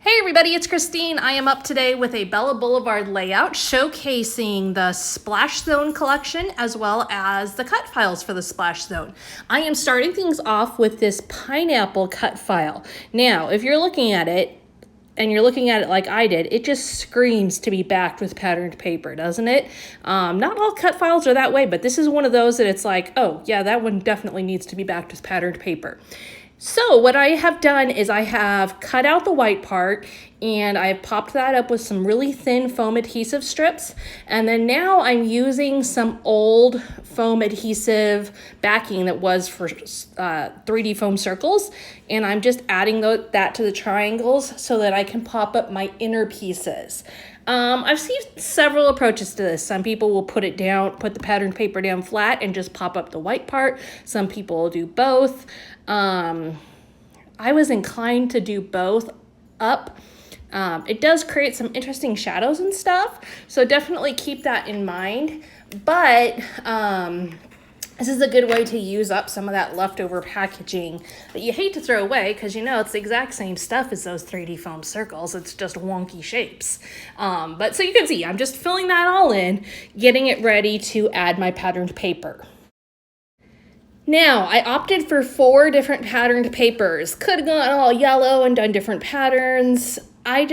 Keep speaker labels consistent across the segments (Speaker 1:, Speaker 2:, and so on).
Speaker 1: Hey everybody, it's Christine. I am up today with a Bella Boulevard layout showcasing the Splash Zone collection as well as the cut files for the Splash Zone. I am starting things off with this pineapple cut file. Now, if you're looking at it, and you're looking at it like I did, it just screams to be backed with patterned paper, doesn't it? Not all cut files are that way, but this is one of those that it's like, oh yeah, that one definitely needs to be backed with patterned paper. So what I have done is I have cut out the white part and I've popped that up with some really thin foam adhesive strips. And then now I'm using some old foam adhesive backing that was for 3D foam circles. And I'm just adding that to the triangles so that I can pop up my inner pieces. I've seen several approaches to this. Some people will put the patterned paper down flat and just pop up the white part. Some people will do both. I was inclined to do both up. It does create some interesting shadows and stuff, so definitely keep that in mind. But this is a good way to use up some of that leftover packaging that you hate to throw away because you know it's the exact same stuff as those 3D foam circles. It's just wonky shapes. But so you can see, I'm just filling that all in, getting it ready to add my patterned paper. Now, I opted for 4 different patterned papers. Could have gone all yellow and done different patterns. I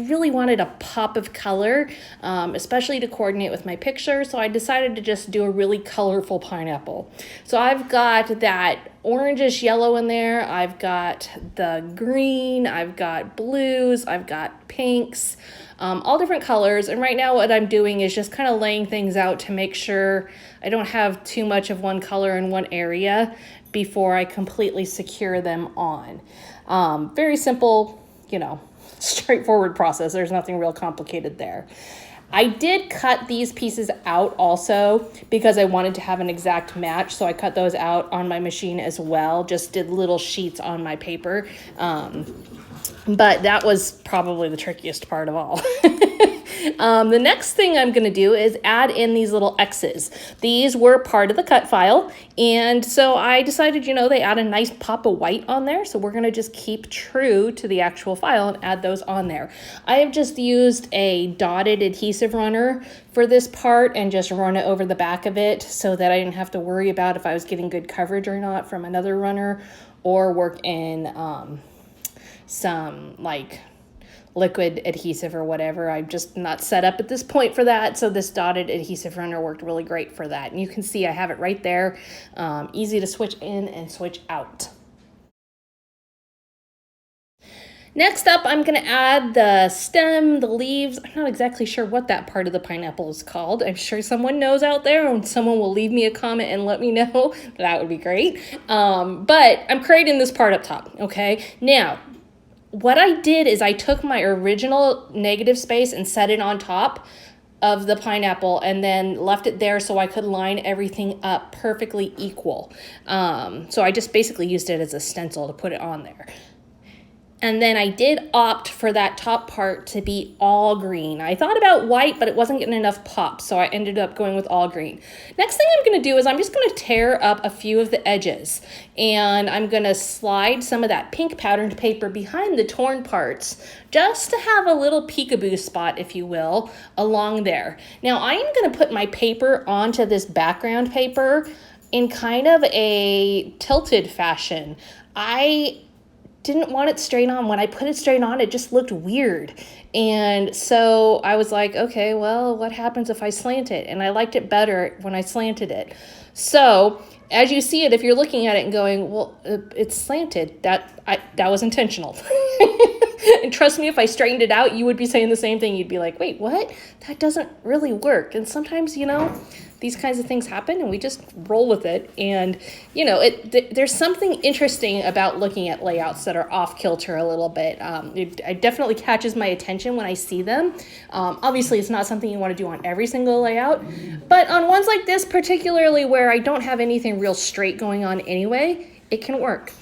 Speaker 1: really wanted a pop of color, especially to coordinate with my picture, so I decided to just do a really colorful pineapple. So I've got that orangish yellow in there, I've got the green, I've got blues, I've got pinks, all different colors. And right now what I'm doing is just kind of laying things out to make sure I don't have too much of one color in one area before I completely secure them on. Very simple, straightforward process. There's nothing real complicated there. I did cut these pieces out also because I wanted to have an exact match. So I cut those out on my machine as well, just did little sheets on my paper. But that was probably the trickiest part of all. The next thing I'm going to do is add in these little X's. These were part of the cut file, and so I decided, they add a nice pop of white on there, so we're going to just keep true to the actual file and add those on there. I have just used a dotted adhesive runner for this part and just run it over the back of it so that I didn't have to worry about if I was getting good coverage or not from another runner or work in some liquid adhesive or whatever. I'm just not set up at this point for that, so this dotted adhesive runner worked really great for that. And you can see I have it right there, easy to switch in and switch out. Next up, I'm going to add the stem, the leaves. I'm not exactly sure what that part of the pineapple is called. I'm sure someone knows out there, and someone will leave me a comment and let me know. That would be great. But I'm creating this part up top, okay? Now, what I did is I took my original negative space and set it on top of the pineapple and then left it there so I could line everything up perfectly equal. So I just basically used it as a stencil to put it on there. And then I did opt for that top part to be all green. I thought about white, but it wasn't getting enough pop, so I ended up going with all green. Next thing I'm gonna do is I'm just gonna tear up a few of the edges, and I'm gonna slide some of that pink patterned paper behind the torn parts, just to have a little peekaboo spot, if you will, along there. Now I am gonna put my paper onto this background paper in kind of a tilted fashion. I didn't want it straight on. When I put it straight on, it just looked weird. And so I was like, okay, well, what happens if I slant it? And I liked it better when I slanted it. So as you see it, if you're looking at it and going, well, it's slanted, that was intentional. And trust me, if I straightened it out, you would be saying the same thing. You'd be like, wait, what? That doesn't really work. And sometimes, these kinds of things happen and we just roll with it. And, there's something interesting about looking at layouts that are off kilter a little bit. It definitely catches my attention when I see them. Obviously, it's not something you want to do on every single layout, but on ones like this, particularly where I don't have anything real straight going on anyway, it can work.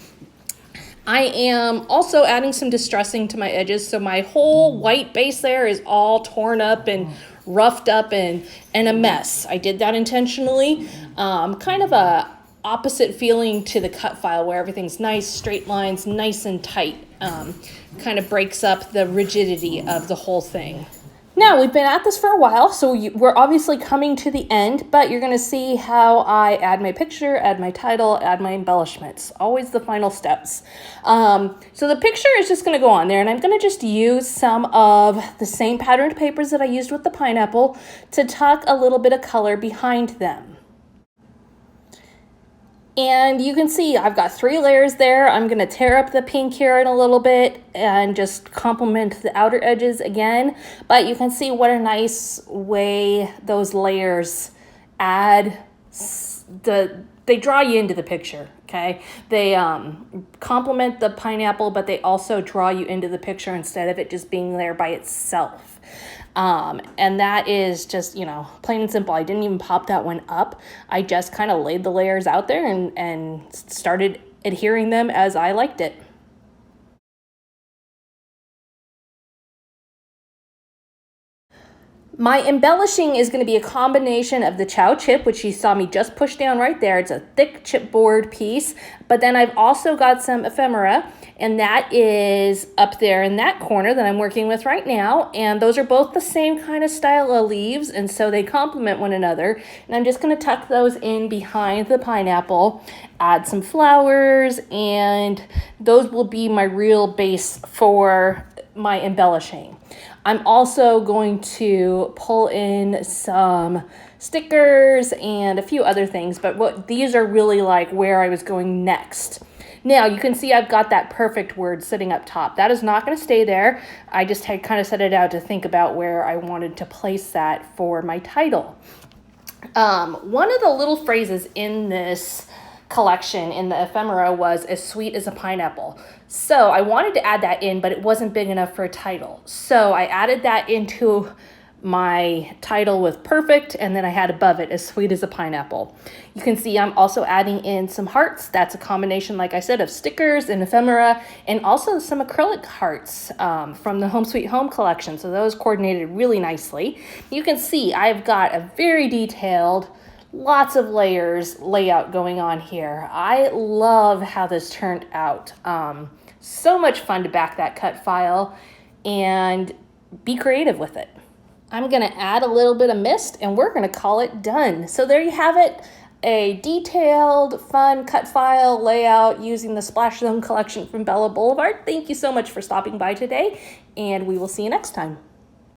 Speaker 1: I am also adding some distressing to my edges, so my whole white base there is all torn up and roughed up and a mess. I did that intentionally. Kind of a opposite feeling to the cut file where everything's nice, straight lines, nice and tight. kind of breaks up the rigidity of the whole thing. Now, we've been at this for a while, so we're obviously coming to the end, but you're going to see how I add my picture, add my title, add my embellishments. Always the final steps. So the picture is just going to go on there, and I'm going to just use some of the same patterned papers that I used with the pineapple to tuck a little bit of color behind them. And you can see I've got 3 layers there. I'm going to tear up the pink here in a little bit and just complement the outer edges again. But you can see what a nice way those layers add, they draw you into the picture, okay? They complement the pineapple, but they also draw you into the picture instead of it just being there by itself. And that is just, you know, plain and simple. I didn't even pop that one up. I just kind of laid the layers out there and started adhering them as I liked it. My embellishing is going to be a combination of the chow chip, which you saw me just push down right there. It's a thick chipboard piece, but then I've also got some ephemera, and that is up there in that corner that I'm working with right now. And those are both the same kind of style of leaves, and so they complement one another. And I'm just going to tuck those in behind the pineapple, add some flowers, and those will be my real base for my embellishing. I'm also going to pull in some stickers and a few other things, but these are really like where I was going next. Now you can see I've got that perfect word sitting up top. That is not going to stay there. I just had kind of set it out to think about where I wanted to place that for my title. One of the little phrases in this collection in the ephemera was as sweet as a pineapple. So I wanted to add that in, but it wasn't big enough for a title. So I added that into my title with perfect, and then I had above it as sweet as a pineapple. You can see I'm also adding in some hearts. That's a combination, like I said, of stickers and ephemera, and also some acrylic hearts from the Home Sweet Home collection. So those coordinated really nicely. You can see I've got a very detailed, lots of layers layout going on here. I love how this turned out. So much fun to back that cut file and be creative with it. I'm going to add a little bit of mist and we're going to call it done. So there you have it, a detailed, fun cut file layout using the Splash Zone collection from Bella Boulevard. Thank you so much for stopping by today, and we will see you next time.